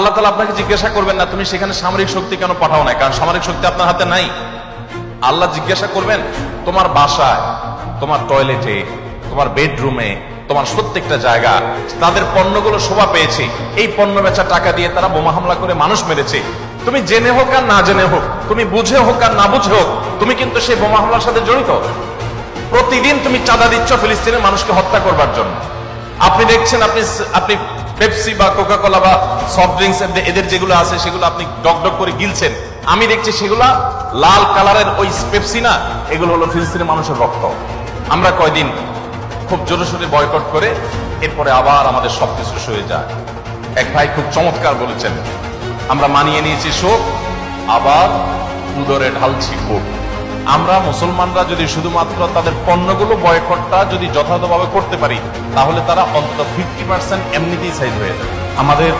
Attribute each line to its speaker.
Speaker 1: আল্লাহ তাআলা আপনাকে জিজ্ঞাসা করবেন না তুমি সেখানে সামরিক শক্তি কেন পাঠাও না, কারণ সামরিক শক্তি আপনার হাতে নাই। আল্লাহ জিজ্ঞাসা করবেন তোমার বাসায়, তোমার টয়লেটে, তোমার বেডরুমে, তোমার প্রত্যেকটা জায়গা তাদের পণ্যগুলো শোভা পেয়েছে, এই পণ্য বেচা টাকা দিয়ে তারা বোমা হামলা করে মানুষ মেরেছে। তুমি জেনে হোক আর না জেনে হোক, তুমি বুঝে হোক আর না বুঝে হোক, তুমি কিন্তু সেই বোমা হামলার সাথে জড়িত। প্রতিদিন তুমি চাঁদা দিচ্ছ ফিলিস্তিনের মানুষকে হত্যা করবার জন্য। আপনি দেখছেন, আপনি পেপসি বা কোকা কোলা বা সফট ড্রিঙ্কস এদের যেগুলো আছে সেগুলো আপনি ডক ডক করে গিলছেন। আমি দেখছি সেগুলা লাল কালারের ওই পেপসি না, এগুলো হলো ফিলিস্তিনের মানুষের রক্ত। আমরা কয়দিন খুব জোরে সোরে বয়কট করে এরপরে আবার আমাদের সবকিছু সয়ে যায়। এক ভাই খুব চমৎকার বলেছেন, আমরা মানিয়ে নিয়েছি শোক, আবার উদরে ঢালছি ক্ষোভ। আমরা মুসলমানরা যদি শুধুমাত্র তাদের পণ্যগুলো বয়কটটা যদি যথাযথভাবে করতে পারি, তাহলে তারা অন্তত 50% এমনিতেই সাইজ হয়ে যাবে। আমাদের